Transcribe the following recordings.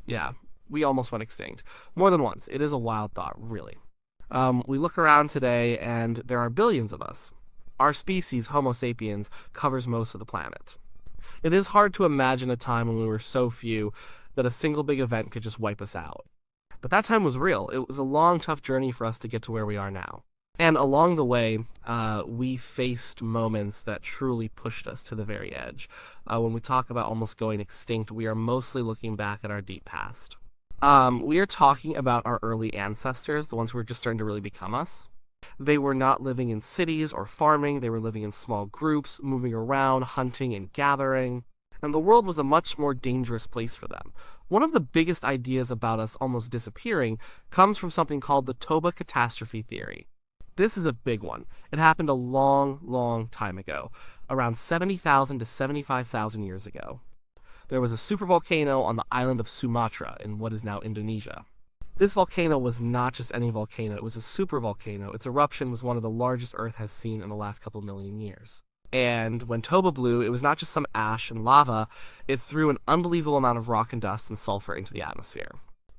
Yeah, we almost went extinct. More than once. It is a wild thought, really. We look around today, and there are billions of us. Our species, Homo sapiens, covers most of the planet. It is hard to imagine a time when we were so few that a single big event could just wipe us out. But that time was real. It was a long, tough journey for us to get to where we are now. And along the way, we faced moments that truly pushed us to the very edge. When we talk about almost going extinct, we are mostly looking back at our deep past. We are talking about our early ancestors, the ones who were just starting to really become us. They were not living in cities or farming, they were living in small groups, moving around, hunting and gathering. And the world was a much more dangerous place for them. One of the biggest ideas about us almost disappearing comes from something called the Toba catastrophe theory. This is a big one. It happened a long, long time ago, around 70,000 to 75,000 years ago. There was a supervolcano on the island of Sumatra in what is now Indonesia. This volcano was not just any volcano, it was a supervolcano. Its eruption was one of the largest Earth has seen in the last couple million years. And when Toba blew, it was not just some ash and lava, it threw an unbelievable amount of rock and dust and sulfur into the atmosphere.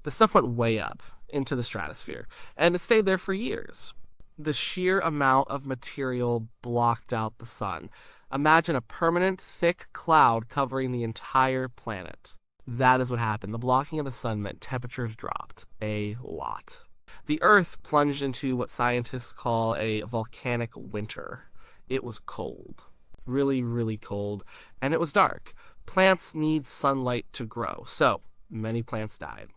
The stuff went way up into the stratosphere, and it stayed there for years. The sheer amount of material blocked out the sun. Imagine a permanent, thick cloud covering the entire planet. That is what happened. The blocking of the sun meant temperatures dropped a lot. The Earth plunged into what scientists call a volcanic winter. It was cold. Really, really cold. And it was dark. Plants need sunlight to grow, so many plants died.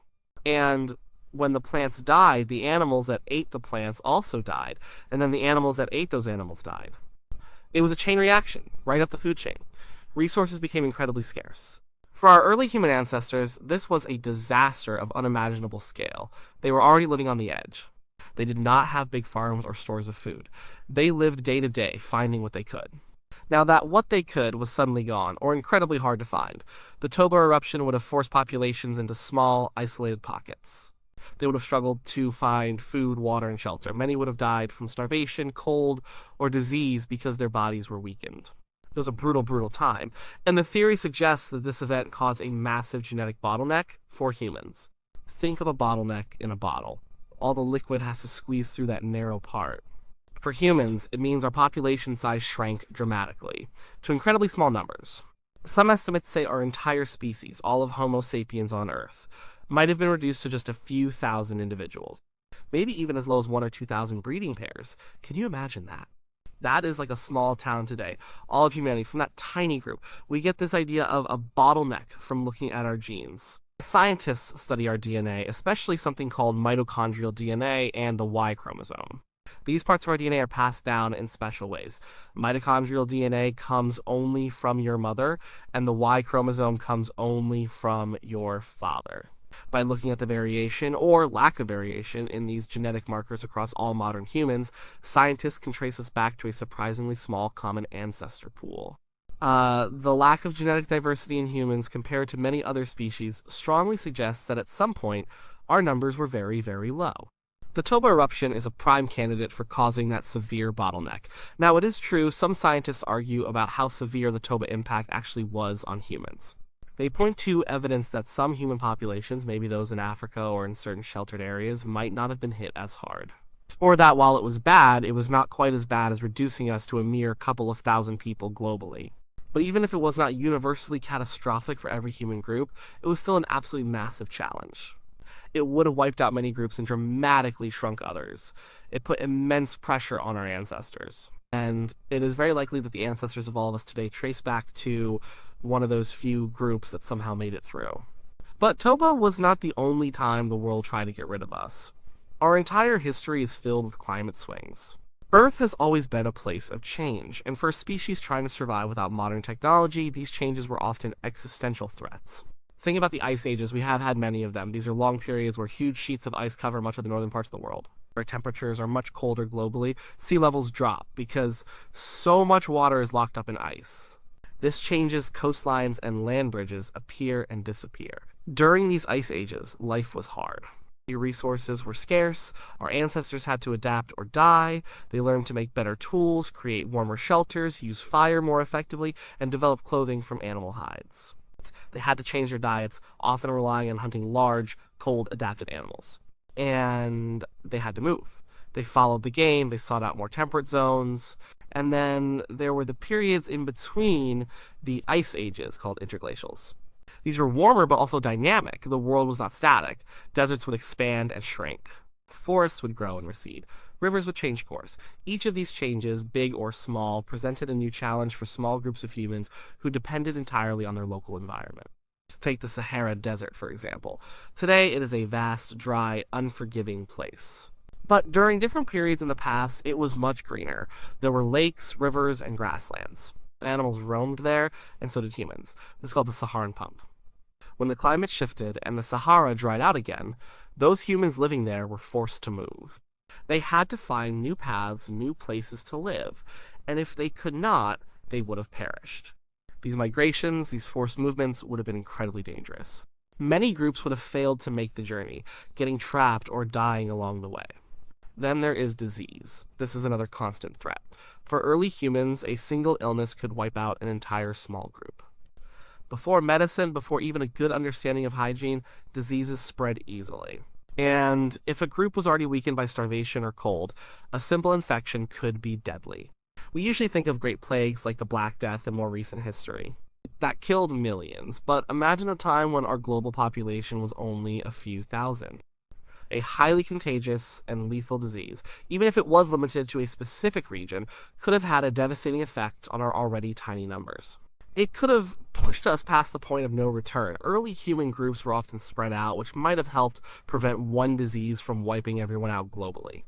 And when the plants died, the animals that ate the plants also died. And then the animals that ate those animals died. It was a chain reaction, right up the food chain. Resources became incredibly scarce. For our early human ancestors, this was a disaster of unimaginable scale. They were already living on the edge. They did not have big farms or stores of food. They lived day to day, finding what they could. Now that what they could was suddenly gone, or incredibly hard to find. The Toba eruption would have forced populations into small, isolated pockets. They would have struggled to find food, water, and shelter. Many would have died from starvation, cold, or disease because their bodies were weakened. It was a brutal, brutal time, and the theory suggests that this event caused a massive genetic bottleneck for humans. Think of a bottleneck in a bottle. All the liquid has to squeeze through that narrow part. For humans, it means our population size shrank dramatically, to incredibly small numbers. Some estimates say our entire species, all of Homo sapiens on Earth, might have been reduced to just a few thousand individuals. Maybe even as low as 1 or 2,000 breeding pairs. Can you imagine that? That is like a small town today. All of humanity, from that tiny group. We get this idea of a bottleneck from looking at our genes. Scientists study our DNA, especially something called mitochondrial DNA and the Y chromosome. These parts of our DNA are passed down in special ways. Mitochondrial DNA comes only from your mother, and the Y chromosome comes only from your father. By looking at the variation, or lack of variation, in these genetic markers across all modern humans, scientists can trace us back to a surprisingly small common ancestor pool. The lack of genetic diversity in humans compared to many other species strongly suggests that at some point, our numbers were very, very low. The Toba eruption is a prime candidate for causing that severe bottleneck. Now, it is true, some scientists argue about how severe the Toba impact actually was on humans. They point to evidence that some human populations, maybe those in Africa or in certain sheltered areas, might not have been hit as hard. Or that while it was bad, it was not quite as bad as reducing us to a mere couple of thousand people globally. But even if it was not universally catastrophic for every human group, it was still an absolutely massive challenge. It would have wiped out many groups and dramatically shrunk others. It put immense pressure on our ancestors. And it is very likely that the ancestors of all of us today trace back to one of those few groups that somehow made it through. But Toba was not the only time the world tried to get rid of us. Our entire history is filled with climate swings. Earth has always been a place of change, and for a species trying to survive without modern technology, these changes were often existential threats. Think about the ice ages. We have had many of them. These are long periods where huge sheets of ice cover much of the northern parts of the world. Where temperatures are much colder globally, sea levels drop because so much water is locked up in ice. This changes coastlines and land bridges appear and disappear. During these ice ages, life was hard. Your resources were scarce, our ancestors had to adapt or die, they learned to make better tools, create warmer shelters, use fire more effectively, and develop clothing from animal hides. They had to change their diets, often relying on hunting large, cold-adapted animals. And they had to move. They followed the game, they sought out more temperate zones, and then there were the periods in between the ice ages called interglacials. These were warmer but also dynamic. The world was not static. Deserts would expand and shrink. Forests would grow and recede. Rivers would change course. Each of these changes, big or small, presented a new challenge for small groups of humans who depended entirely on their local environment. Take the Sahara Desert, for example. Today, it is a vast, dry, unforgiving place. But during different periods in the past, it was much greener. There were lakes, rivers, and grasslands. Animals roamed there, and so did humans. This is called the Saharan pump. When the climate shifted and the Sahara dried out again, those humans living there were forced to move. They had to find new paths, new places to live, and if they could not, they would have perished. These migrations, these forced movements, would have been incredibly dangerous. Many groups would have failed to make the journey, getting trapped or dying along the way. Then there is disease. This is another constant threat. For early humans, a single illness could wipe out an entire small group. Before medicine, before even a good understanding of hygiene, diseases spread easily. And if a group was already weakened by starvation or cold, a simple infection could be deadly. We usually think of great plagues like the Black Death in more recent history. That killed millions, but imagine a time when our global population was only a few thousand. A highly contagious and lethal disease, even if it was limited to a specific region, could have had a devastating effect on our already tiny numbers. It could have pushed us past the point of no return. Early human groups were often spread out, which might have helped prevent one disease from wiping everyone out globally.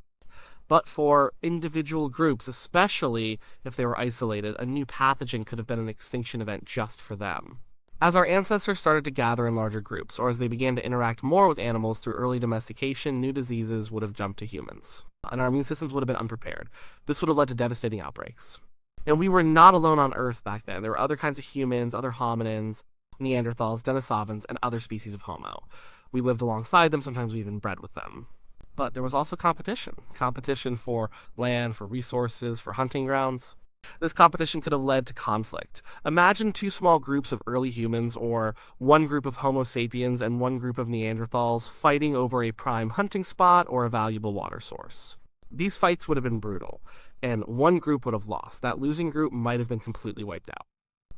But for individual groups, especially if they were isolated, a new pathogen could have been an extinction event just for them. As our ancestors started to gather in larger groups, or as they began to interact more with animals through early domestication, new diseases would have jumped to humans, and our immune systems would have been unprepared. This would have led to devastating outbreaks. And we were not alone on Earth back then. There were other kinds of humans, other hominins, Neanderthals, Denisovans, and other species of Homo. We lived alongside them, sometimes we even bred with them. But there was also competition. Competition for land, for resources, for hunting grounds. This competition could have led to conflict. Imagine two small groups of early humans, or one group of Homo sapiens and one group of Neanderthals, fighting over a prime hunting spot or a valuable water source. These fights would have been brutal, and one group would have lost. That losing group might have been completely wiped out.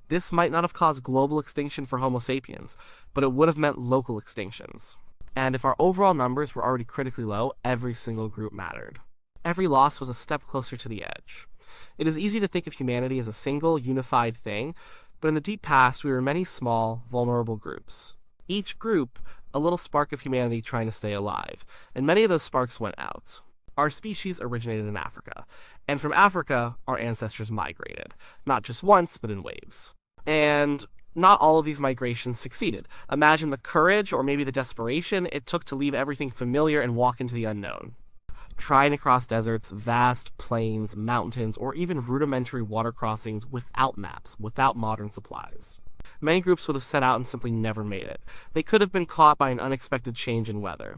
This might not have caused global extinction for Homo sapiens, but it would have meant local extinctions. And if our overall numbers were already critically low, every single group mattered. Every loss was a step closer to the edge. It is easy to think of humanity as a single, unified thing, but in the deep past we were many small, vulnerable groups. Each group, a little spark of humanity trying to stay alive, and many of those sparks went out. Our species originated in Africa, and from Africa, our ancestors migrated, not just once, but in waves. And not all of these migrations succeeded. Imagine the courage, or maybe the desperation, it took to leave everything familiar and walk into the unknown. Trying to cross deserts, vast plains, mountains, or even rudimentary water crossings without maps, without modern supplies. Many groups would have set out and simply never made it. They could have been caught by an unexpected change in weather.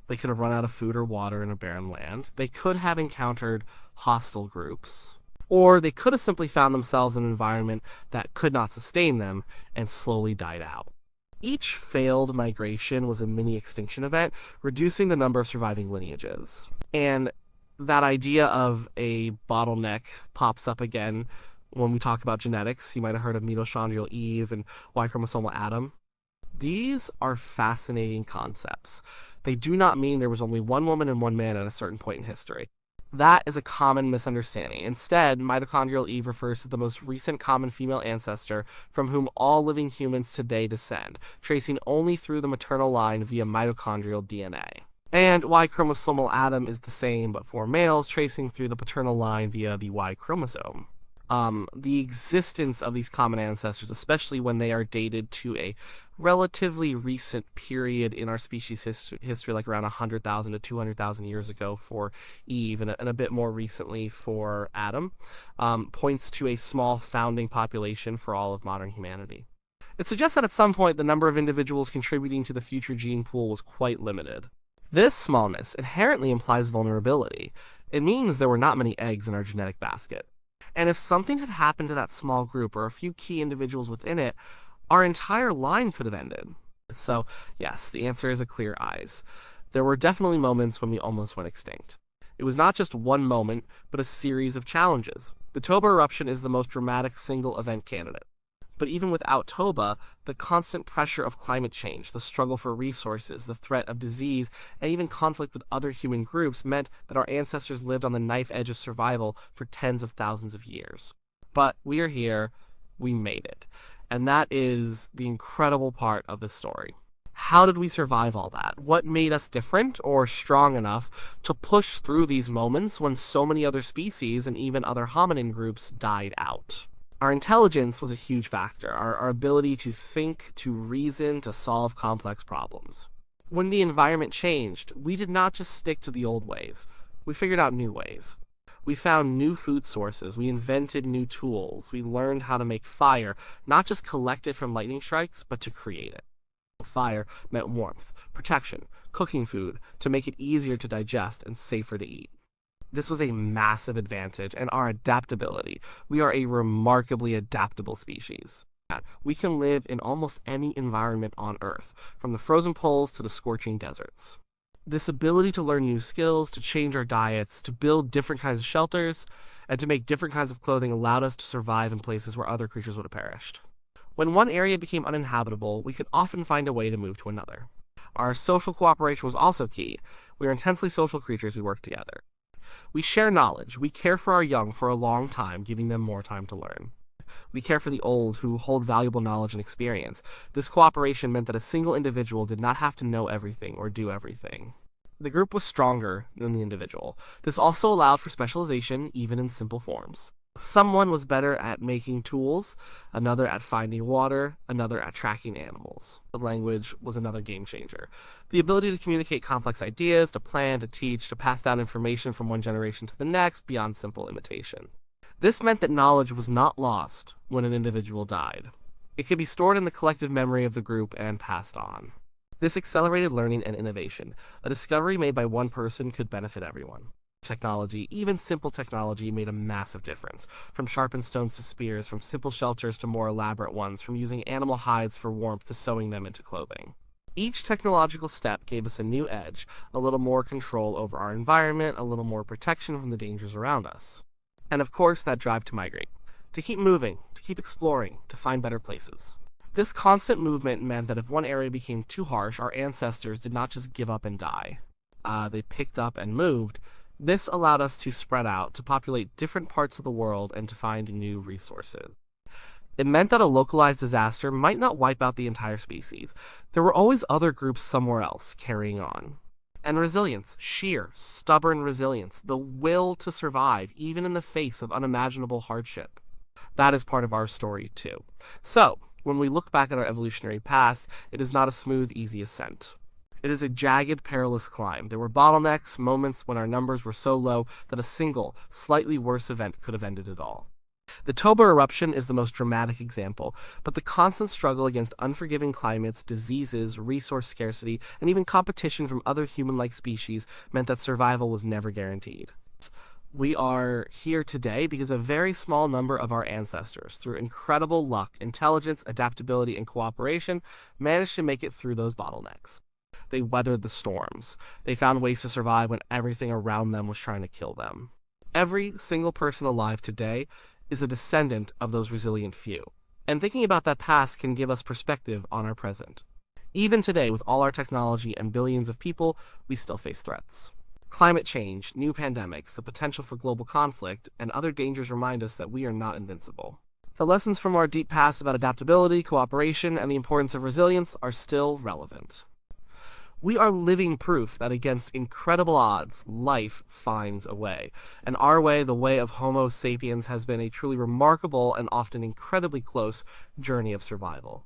They could have run out of food or water in a barren land. They could have encountered hostile groups. Or they could have simply found themselves in an environment that could not sustain them and slowly died out. Each failed migration was a mini extinction event, reducing the number of surviving lineages. And that idea of a bottleneck pops up again when we talk about genetics. You might have heard of mitochondrial Eve and Y-chromosomal Adam. These are fascinating concepts. They do not mean there was only one woman and one man at a certain point in history. That is a common misunderstanding. Instead, mitochondrial Eve refers to the most recent common female ancestor from whom all living humans today descend, tracing only through the maternal line via mitochondrial DNA. And Y-chromosomal Adam is the same, but for males, tracing through the paternal line via the Y chromosome. The existence of these common ancestors, especially when they are dated to a relatively recent period in our species history, like around 100,000 to 200,000 years ago for Eve, and a bit more recently for Adam, points to a small founding population for all of modern humanity. It suggests that at some point the number of individuals contributing to the future gene pool was quite limited. This smallness inherently implies vulnerability. It means there were not many eggs in our genetic basket. And if something had happened to that small group or a few key individuals within it, our entire line could have ended. So, yes, the answer is a clear eyes. There were definitely moments when we almost went extinct. It was not just one moment, but a series of challenges. The Toba eruption is the most dramatic single event candidate. But even without Toba, the constant pressure of climate change, the struggle for resources, the threat of disease, and even conflict with other human groups meant that our ancestors lived on the knife edge of survival for tens of thousands of years. But we are here, we made it. And that is the incredible part of this story. How did we survive all that? What made us different or strong enough to push through these moments when so many other species and even other hominin groups died out? Our intelligence was a huge factor, our ability to think, to reason, to solve complex problems. When the environment changed, we did not just stick to the old ways. We figured out new ways. We found new food sources, we invented new tools, we learned how to make fire, not just collect it from lightning strikes, but to create it. Fire meant warmth, protection, cooking food, to make it easier to digest and safer to eat. This was a massive advantage, and our adaptability. We are a remarkably adaptable species. We can live in almost any environment on Earth, from the frozen poles to the scorching deserts. This ability to learn new skills, to change our diets, to build different kinds of shelters, and to make different kinds of clothing allowed us to survive in places where other creatures would have perished. When one area became uninhabitable, we could often find a way to move to another. Our social cooperation was also key. We are intensely social creatures, we work together. We share knowledge. We care for our young for a long time, giving them more time to learn. We care for the old who hold valuable knowledge and experience. This cooperation meant that a single individual did not have to know everything or do everything. The group was stronger than the individual. This also allowed for specialization, even in simple forms. Someone was better at making tools, another at finding water, another at tracking animals. The language was another game changer. The ability to communicate complex ideas, to plan, to teach, to pass down information from one generation to the next beyond simple imitation. This meant that knowledge was not lost when an individual died. It could be stored in the collective memory of the group and passed on. This accelerated learning and innovation. A discovery made by one person could benefit everyone. Technology, even simple technology, made a massive difference. From sharpened stones to spears, from simple shelters to more elaborate ones, from using animal hides for warmth to sewing them into clothing. Each technological step gave us a new edge, a little more control over our environment, a little more protection from the dangers around us. And of course, that drive to migrate. To keep moving, to keep exploring, to find better places. This constant movement meant that if one area became too harsh, our ancestors did not just give up and die. They picked up and moved. This allowed us to spread out, to populate different parts of the world, and to find new resources. It meant that a localized disaster might not wipe out the entire species. There were always other groups somewhere else carrying on. And resilience, sheer, stubborn resilience, the will to survive, even in the face of unimaginable hardship. That is part of our story, too. So, when we look back at our evolutionary past, it is not a smooth, easy ascent. It is a jagged, perilous climb. There were bottlenecks, moments when our numbers were so low that a single, slightly worse event could have ended it all. The Toba eruption is the most dramatic example, but the constant struggle against unforgiving climates, diseases, resource scarcity, and even competition from other human-like species meant that survival was never guaranteed. We are here today because a very small number of our ancestors, through incredible luck, intelligence, adaptability, and cooperation, managed to make it through those bottlenecks. They weathered the storms. They found ways to survive when everything around them was trying to kill them. Every single person alive today is a descendant of those resilient few. And thinking about that past can give us perspective on our present. Even today, with all our technology and billions of people, we still face threats. Climate change, new pandemics, the potential for global conflict, and other dangers remind us that we are not invincible. The lessons from our deep past about adaptability, cooperation, and the importance of resilience are still relevant. We are living proof that against incredible odds, life finds a way. And our way, the way of Homo sapiens, has been a truly remarkable and often incredibly close journey of survival.